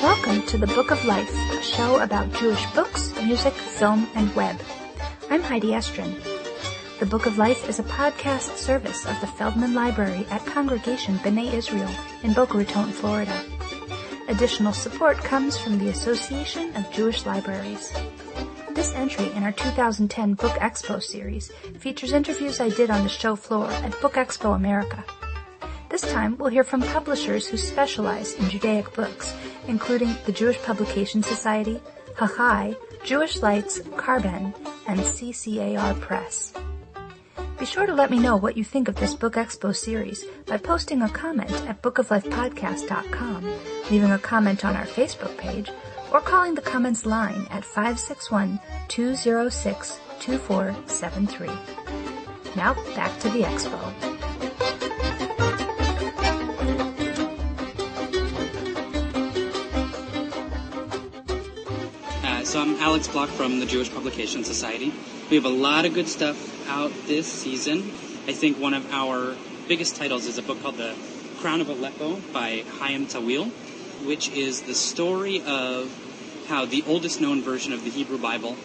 Welcome to the Book of Life, a show about Jewish books, music, film, and web. I'm Heidi Estrin. The Book of Life is a podcast service of the Feldman Library at Congregation B'nai Israel in Boca Raton, Florida. Additional support comes from the Association of Jewish Libraries. This entry in our 2010 Book Expo series features interviews I did on the show floor at Book Expo America. This time, we'll hear from publishers who specialize in Judaic books, including the Jewish Publication Society, Hachai, Jewish Lights, Carbon, and CCAR Press. Be sure to let me know what you think of this Book Expo series by posting a comment at bookoflifepodcast.com, leaving a comment on our Facebook page, or calling the comments line at 561-206-2473. Now, back to the expo. So I'm Alex Block from the Jewish Publication Society. We have a lot of good stuff out this season. I think one of our biggest titles is a book called The Crown of Aleppo by Chaim Tawil, which is the story of how the oldest known version of the Hebrew Bible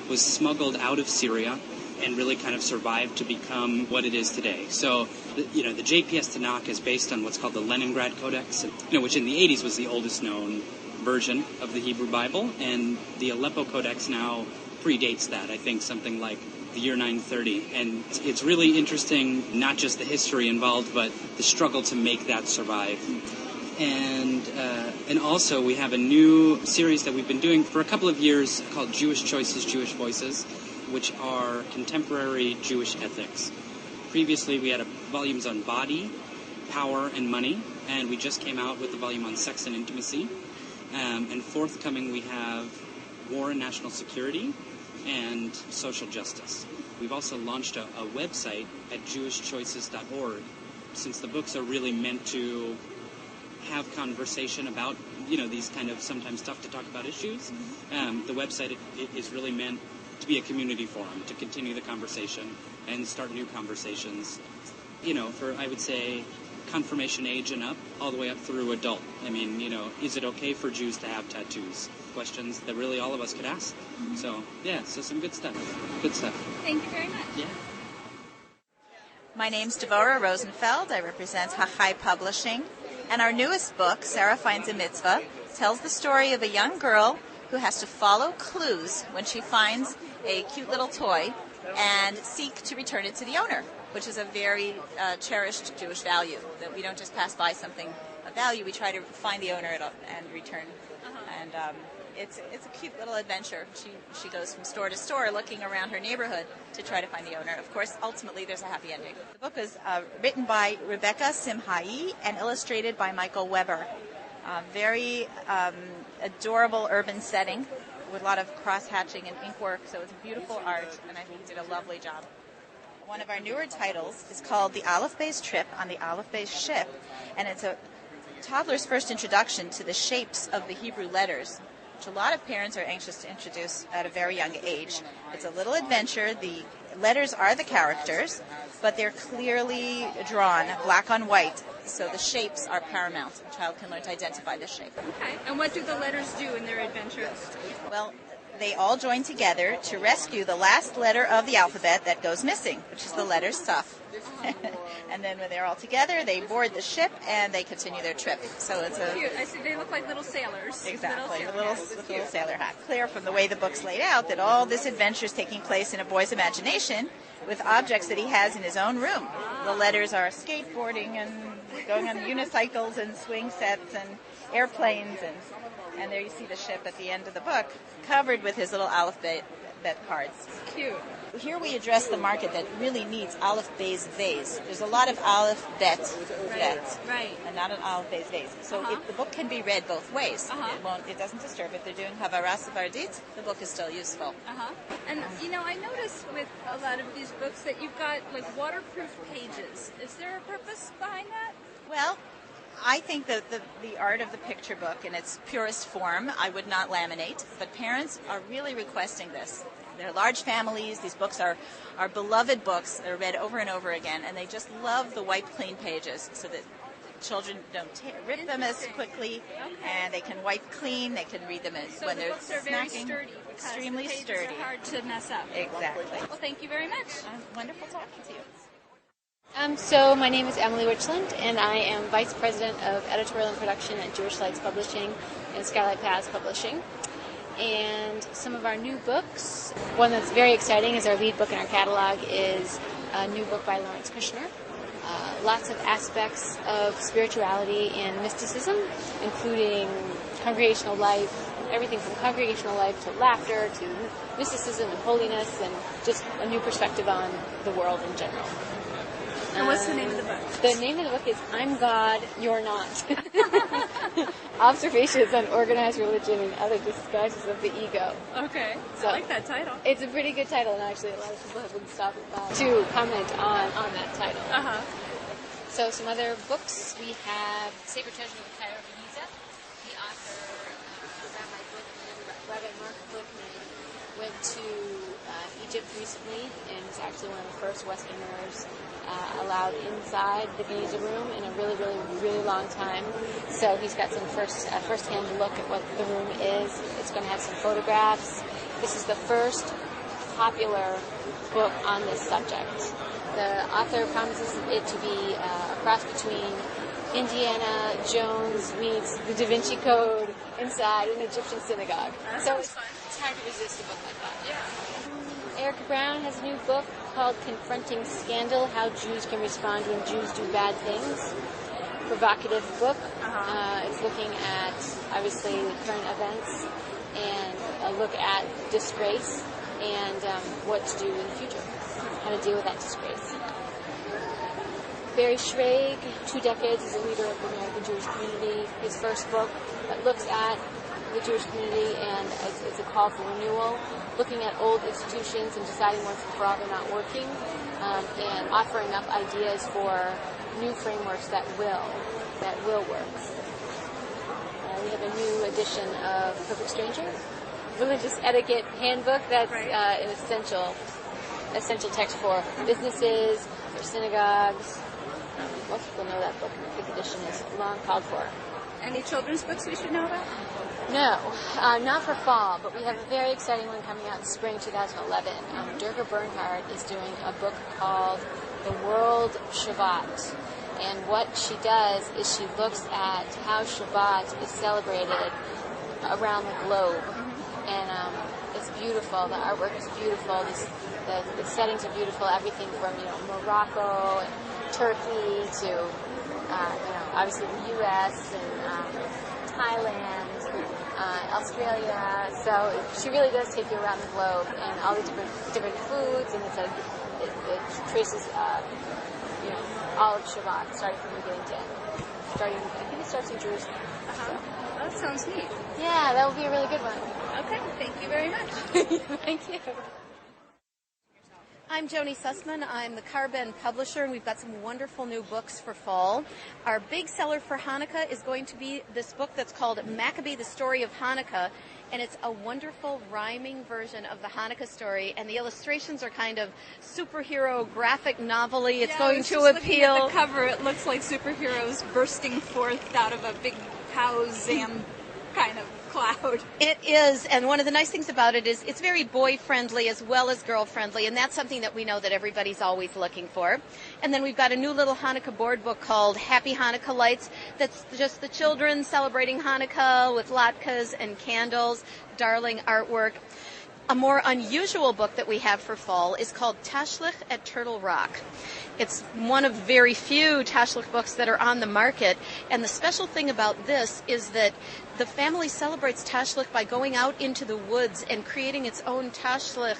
was smuggled out of Syria and really kind of survived to become what it is today. So, the JPS Tanakh is based on what's called the Leningrad Codex, which in the 80s was the oldest known version of the Hebrew Bible, and the Aleppo Codex now predates that, I think something like the year 930. And it's really interesting, not just the history involved, but the struggle to make that survive. And also we have a new series that we've been doing for a couple of years called Jewish Choices, Jewish Voices, which are contemporary Jewish ethics. Previously we had volumes on body, power, and money, and we just came out with a volume on sex and intimacy. And forthcoming, we have war and national security and social justice. We've also launched a website at jewishchoices.org, since the books are really meant to have conversation about, these kind of sometimes tough to talk about issues. The website is really meant to be a community forum, to continue the conversation and start new conversations, for, I would say, confirmation age and up, all the way up through adult. I mean, is it okay for Jews to have tattoos? Questions that really all of us could ask. Mm-hmm. So some good stuff. Good stuff. Thank you very much. Yeah. My name's Devorah Rosenfeld. I represent Hachai Publishing. And our newest book, Sarah Finds a Mitzvah, tells the story of a young girl who has to follow clues when she finds a cute little toy and seek to return it to the owner, which is a very cherished Jewish value, that we don't just pass by something of value, we try to find the owner and return. Uh-huh. And it's a cute little adventure. She goes from store to store looking around her neighborhood to try to find the owner. Of course, ultimately, there's a happy ending. The book is written by Rebecca Simhai and illustrated by Michael Weber. Very adorable urban setting with a lot of cross-hatching and ink work, so it's beautiful art, and I think he did a lovely job. One of our newer titles is called The Aleph Bey's Trip on the Aleph Bey's Ship, and it's a toddler's first introduction to the shapes of the Hebrew letters, which a lot of parents are anxious to introduce at a very young age. It's a little adventure. The letters are the characters, but they're clearly drawn, black on white, so the shapes are paramount. The child can learn to identify the shape. Okay, and what do the letters do in their adventures? Well, they all join together to rescue the last letter of the alphabet that goes missing, which is the letter Saf. And then when they're all together, they board the ship and they continue their trip. So it's cute. I see. They look like little sailors. Exactly, little sailor hat. Clear from the way the book's laid out that all this adventure is taking place in a boy's imagination with objects that he has in his own room. The letters are skateboarding and going on unicycles and swing sets and airplanes, and there you see the ship at the end of the book, covered with his little alphabet cards. Cute. Here we address the market that really needs Aleph Bey's vase. There's a lot of Aleph Bet, right, and not an Aleph Bey's vase. So the book can be read both ways. It doesn't disturb. If they're doing Havara Sephardit, the book is still useful. And I noticed with a lot of these books that you've got like waterproof pages. Is there a purpose behind that? Well, I think that the art of the picture book in its purest form, I would not laminate, but parents are really requesting this. They're large families. These books are beloved books. They're read over and over again, and they just love the wiped clean pages so that children don't rip them as quickly, and they can wipe clean. They can read them when they're books are snacking. very sturdy. Extremely the pages sturdy. Are hard to mess up. Exactly. Well, thank you very much. Wonderful talking to you. So my name is Emily Richland, and I am Vice President of Editorial and Production at Jewish Lights Publishing and Skylight Paths Publishing. And some of our new books, one that's very exciting is our lead book in our catalog is a new book by Lawrence Kushner. Lots of aspects of spirituality and mysticism, including congregational life, everything from congregational life to laughter to mysticism and holiness, and just a new perspective on the world in general. And what's the name of the book? The name of the book is I'm God, You're Not. Observations on Organized Religion and Other Disguises of the Ego. Okay. So, I like that title. It's a pretty good title, and actually a lot of people have been stopping by to comment on that title. Uh-huh. So some other books, we have Sacred Treasure of the Cairo Giza. The author, Rabbi Mark Glickman, went to Egypt recently and was actually one of the first Westerners allowed inside the Giza room in a really, really, really long time. So he's got some first-hand look at what the room is. It's going to have some photographs. This is the first popular book on this subject. The author promises it to be a cross between Indiana Jones meets the Da Vinci Code inside an Egyptian synagogue. So it's hard to resist a book like that. Yeah. Erica Brown has a new book called Confronting Scandal, How Jews Can Respond When Jews Do Bad Things. Provocative book. It's looking at, obviously, current events and a look at disgrace and what to do in the future, how to deal with that disgrace. Barry Schrage, 2 decades as a leader of the American Jewish community. His first book that looks at the Jewish community, and it's a call for renewal, looking at old institutions and deciding once and for all they're not working, and offering up ideas for new frameworks that will work. We have a new edition of Perfect Stranger, Religious Etiquette Handbook. That's an essential text for businesses, for synagogues. Most people know that book. The 5th edition is long called for. Any children's books we should know about? No, not for fall, but we have a very exciting one coming out in spring 2011. Durga Bernhardt is doing a book called The World Shabbat. And what she does is she looks at how Shabbat is celebrated around the globe. And it's beautiful. The artwork is beautiful. The settings are beautiful. Everything from Morocco and Turkey to obviously the U.S. and Thailand, Australia. So she really does take you around the globe and all the different foods, and it traces all of Shabbat, starting from beginning to end. I think it starts in Jerusalem. So. That sounds neat. Yeah, that would be a really good one. Okay, thank you very much. Thank you. I'm Joni Sussman. I'm the Carbon publisher, and we've got some wonderful new books for fall. Our big seller for Hanukkah is going to be this book that's called Maccabee, the Story of Hanukkah, and it's a wonderful rhyming version of the Hanukkah story, and the illustrations are kind of superhero graphic novel-y. It's going to appeal. Looking at the cover, it looks like superheroes bursting forth out of a big cow zam kind of cloud. It is, and one of the nice things about it is it's very boy-friendly as well as girl-friendly, and that's something that we know that everybody's always looking for. And then we've got a new little Hanukkah board book called Happy Hanukkah Lights that's just the children celebrating Hanukkah with latkes and candles, darling artwork. A more unusual book that we have for fall is called Tashlich at Turtle Rock. It's one of very few Tashlich books that are on the market, and the special thing about this is that the family celebrates Tashlich by going out into the woods and creating its own Tashlich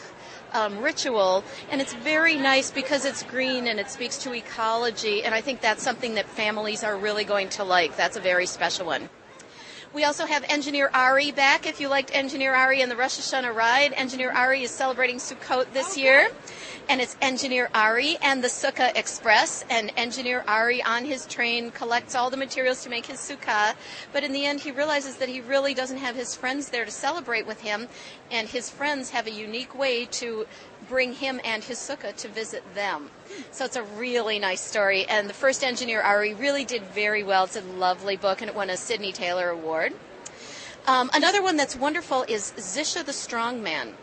ritual, and it's very nice because it's green and it speaks to ecology, and I think that's something that families are really going to like. That's a very special one. We also have Engineer Ari back. If you liked Engineer Ari and the Rosh Hashanah Ride, Engineer Ari is celebrating Sukkot this year. And it's Engineer Ari and the Sukkah Express. And Engineer Ari on his train collects all the materials to make his sukkah. But in the end, he realizes that he really doesn't have his friends there to celebrate with him. And his friends have a unique way to bring him and his sukkah to visit them. So it's a really nice story. And the first Engineer Ari really did very well. It's a lovely book, and it won a Sidney Taylor Award. Another one that's wonderful is Zisha the Strong Man.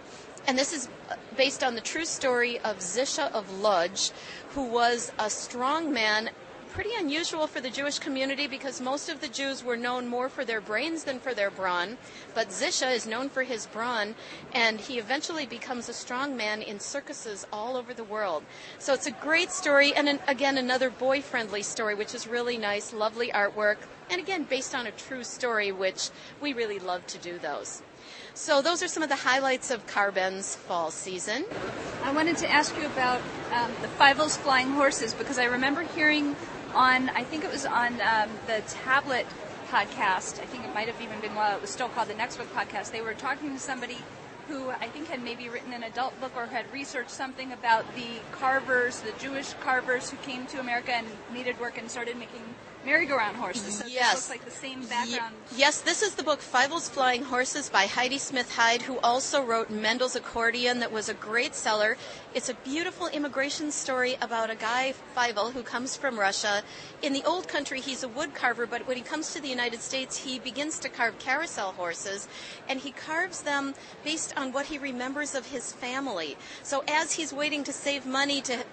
And this is based on the true story of Zisha of Lodz, who was a strong man, pretty unusual for the Jewish community because most of the Jews were known more for their brains than for their brawn. But Zisha is known for his brawn, and he eventually becomes a strong man in circuses all over the world. So it's a great story, and again, another boy-friendly story, which is really nice, lovely artwork, and again, based on a true story, which we really love to do those. So those are some of the highlights of Carben's fall season. I wanted to ask you about the Fievel's Flying Horses, because I remember hearing on, I think it was on the Tablet podcast, I think it might have even been while it was still called the Next Book podcast, they were talking to somebody who I think had maybe written an adult book or had researched something about the carvers, the Jewish carvers who came to America and needed work and started making merry-go-round horses. So yes. This looks like the same background. Yes, this is the book Fievel's Flying Horses by Heidi Smith Hyde, who also wrote Mendel's Accordion that was a great seller. It's a beautiful immigration story about a guy, Fievel, who comes from Russia. In the old country, he's a wood carver, but when he comes to the United States, he begins to carve carousel horses, and he carves them based on what he remembers of his family. So as he's waiting to save money to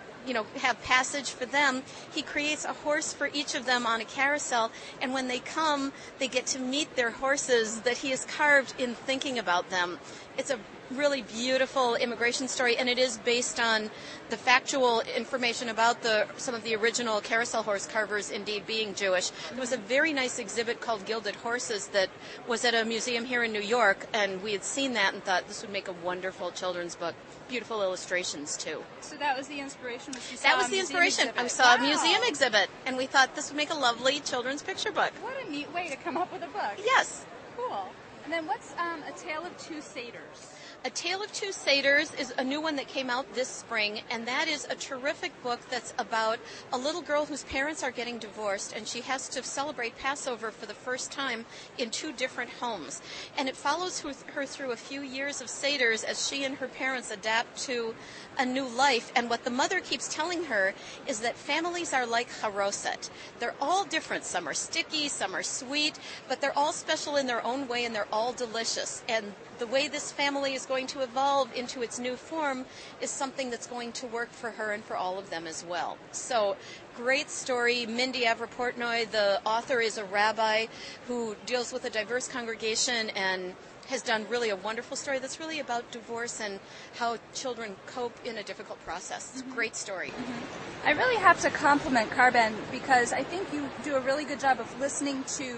have passage for them, he creates a horse for each of them on a carousel, and when they come, they get to meet their horses that he has carved in thinking about them. It's a really beautiful immigration story, and it is based on the factual information about some of the original carousel horse carvers indeed being Jewish. There was a very nice exhibit called Gilded Horses that was at a museum here in New York, and we had seen that and thought this would make a wonderful children's book. Beautiful illustrations, too. So that was the inspiration? That was the inspiration. I saw a museum exhibit, and we thought this would make a lovely children's picture book. What a neat way to come up with a book. Yes. Cool. And then what's A Tale of Two Satyrs? A Tale of Two Satyrs is a new one that came out this spring, and that is a terrific book that's about a little girl whose parents are getting divorced, and she has to celebrate Passover for the first time in two different homes. And it follows her through a few years of satyrs as she and her parents adapt to a new life. And what the mother keeps telling her is that families are like charoset. They're all different. Some are sticky, some are sweet, but they're all special in their own way, and they're all delicious. And the way this family is going to evolve into its new form is something that's going to work for her and for all of them as well. So, great story. Mindy Avra-Portnoy, the author, is a rabbi who deals with a diverse congregation and has done really a wonderful story that's really about divorce and how children cope in a difficult process. It's a great story. Mm-hmm. I really have to compliment Carben because I think you do a really good job of listening to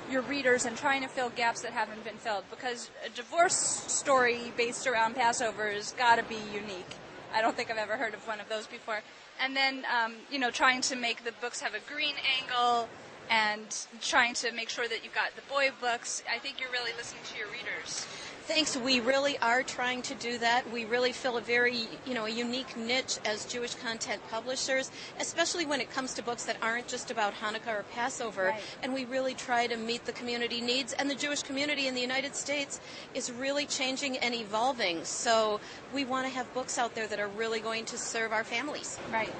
your readers and trying to fill gaps that haven't been filled, because a divorce story based around Passover has got to be unique. I don't think I've ever heard of one of those before. And then, trying to make the books have a green angle and trying to make sure that you've got the boy books. I think you're really listening to your readers. Thanks. We really are trying to do that. We really fill a very, a unique niche as Jewish content publishers, especially when it comes to books that aren't just about Hanukkah or Passover. Right. And we really try to meet the community needs. And the Jewish community in the United States is really changing and evolving. So we want to have books out there that are really going to serve our families. Right.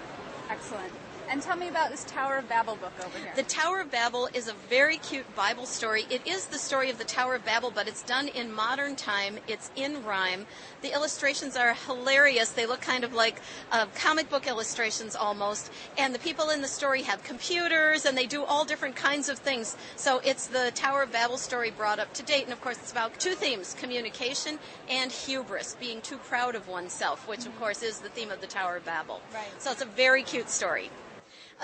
Excellent. And tell me about this Tower of Babel book over here. The Tower of Babel is a very cute Bible story. It is the story of the Tower of Babel, but it's done in modern time. It's in rhyme. The illustrations are hilarious. They look kind of like comic book illustrations almost. And the people in the story have computers, and they do all different kinds of things. So it's the Tower of Babel story brought up to date. And, of course, it's about two themes, communication and hubris, being too proud of oneself, which, of course, is the theme of the Tower of Babel. Right. So it's a very cute story.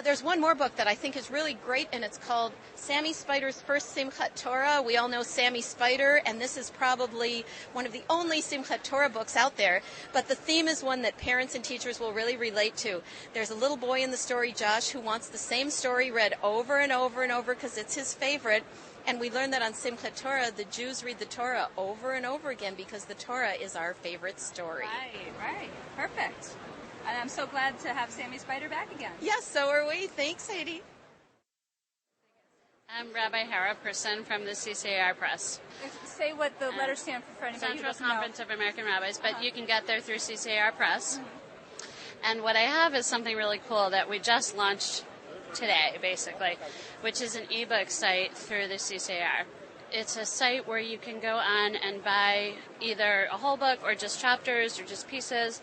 There's one more book that I think is really great, and it's called Sammy Spider's First Simchat Torah. We all know Sammy Spider, and this is probably one of the only Simchat Torah books out there. But the theme is one that parents and teachers will really relate to. There's a little boy in the story, Josh, who wants the same story read over and over and over because it's his favorite. And we learn that on Simchat Torah, the Jews read the Torah over and over again because the Torah is our favorite story. Right. Perfect. And I'm so glad to have Sammy Spider back again. Yes, so are we. Thanks, Heidi. I'm Rabbi Hara Person from the CCAR Press. Say what the letters stand for anybody who Central doesn't Conference know. of American Rabbis, but you can get there through CCAR Press. And what I have is something really cool that we just launched today, basically, which is an ebook site through the CCAR. It's a site where you can go on and buy either a whole book or just chapters or just pieces.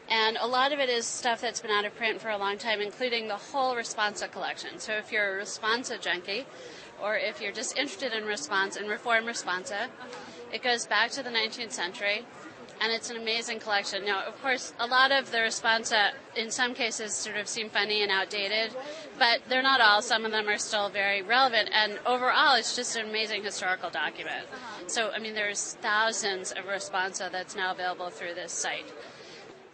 And a lot of it is stuff that's been out of print for a long time, including the whole Responsa collection. So if you're a Responsa junkie, or if you're just interested in response and Reform Responsa, it goes back to the 19th century, and it's an amazing collection. Now, of course, a lot of the Responsa, in some cases, sort of seem funny and outdated, but they're not all. Some of them are still very relevant, and overall, it's just an amazing historical document. So, I mean, there's thousands of Responsa that's now available through this site.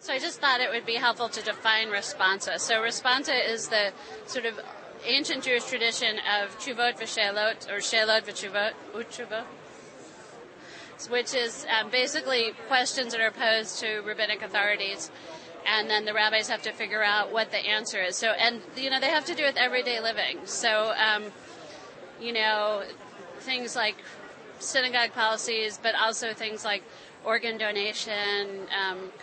So I just thought it would be helpful to define Responsa. So Responsa is the sort of ancient Jewish tradition of tshuvot v'shelot, or shelot v'tshuvot, which is basically questions that are posed to rabbinic authorities, and then the rabbis have to figure out what the answer is. So, and they have to do with everyday living. So, things like synagogue policies, but also things like organ donation,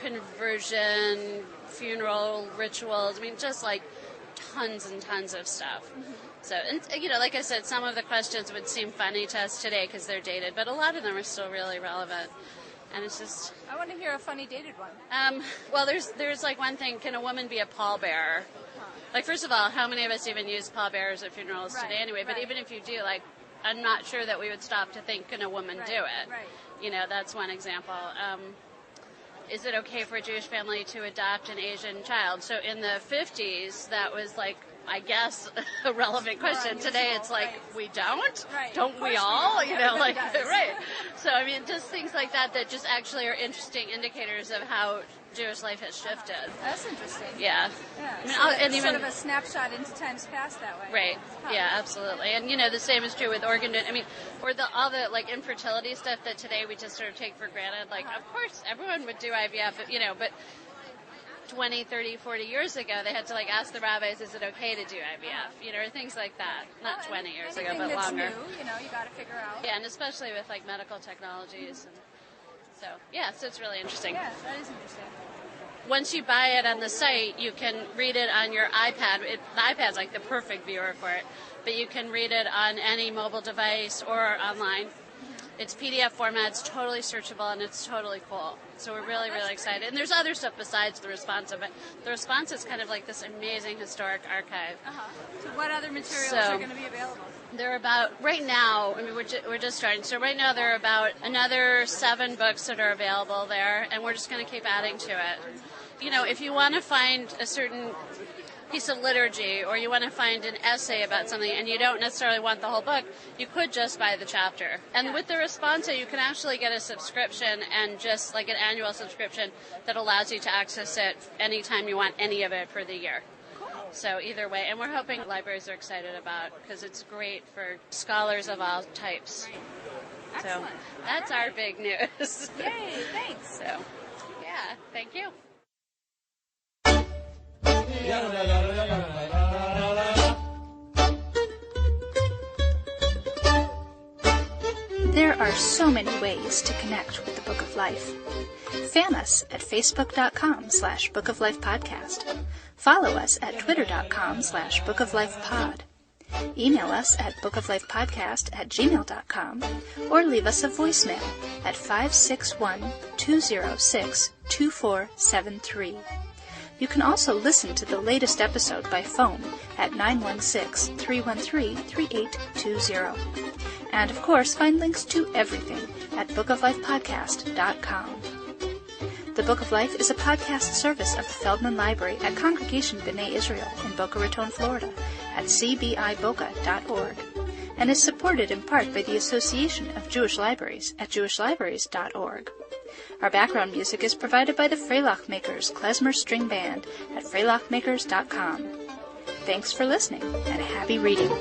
conversion, funeral rituals. I mean, just like tons and tons of stuff. So, and, like I said, some of the questions would seem funny to us today because they're dated, but a lot of them are still really relevant. And it's just... I want to hear a funny dated one. Well, there's like one thing, can a woman be a pallbearer? Like, first of all, how many of us even use pallbearers at funerals today anyway? But even if you do, like, I'm not sure that we would stop to think, can a woman do it? Right. That's one example. Is it okay for a Jewish family to adopt an Asian child? So in the 50s, that was like, I guess, a relevant question. Today it's like, we don't? Right. Don't we all? Right. So, I mean, just things like that just actually are interesting indicators of how Jewish life has shifted. That's interesting. Yeah. I mean, sort of a snapshot into times past that way. Right. Yeah, absolutely. And, the same is true with organ donation. I mean, or all the, like, infertility stuff that today we just sort of take for granted. Like, of course, everyone would do IVF, but 20, 30, 40 years ago, they had to, like, ask the rabbis, is it okay to do IVF? Or things like that. Not 20 years ago, but longer. New, you got to figure out. Yeah, and especially with, like, medical technologies. And so it's really interesting. Yeah, that is interesting. Once you buy it on the site, you can read it on your iPad. The iPad's like the perfect viewer for it, but you can read it on any mobile device or online. It's PDF format, it's totally searchable, and it's totally cool. So we're really, really excited. And there's other stuff besides the Responsa, but the Responsa is kind of like this amazing historic archive. So what other materials are going to be available? There are about, right now, I mean, we're just starting. So right now there are about another 7 books that are available there, and we're just going to keep adding to it. If you want to find a certain piece of liturgy, or you want to find an essay about something and you don't necessarily want the whole book, you could just buy the chapter. And with the Responsa, you can actually get a subscription, and just like an annual subscription that allows you to access it anytime you want any of it for the year. So either way, and we're hoping libraries are excited about, because it's great for scholars of all types. Excellent. So that's our big news. Yay, thanks. So, yeah, thank you. There are so many ways to connect with the Book of Life. Fan us at facebook.com/Book of Life Podcast. Follow us at twitter.com/Book of Life Pod. Email us at bookoflifepodcast@gmail.com, or leave us a voicemail at 561-206-2473. You can also listen to the latest episode by phone at 916-313-3820. And, of course, find links to everything at bookoflifepodcast.com. The Book of Life is a podcast service of the Feldman Library at Congregation B'nai Israel in Boca Raton, Florida, at cbiboca.org, and is supported in part by the Association of Jewish Libraries at jewishlibraries.org. Our background music is provided by the Freilach Makers Klezmer String Band at freilachmakers.com. Thanks for listening, and happy reading.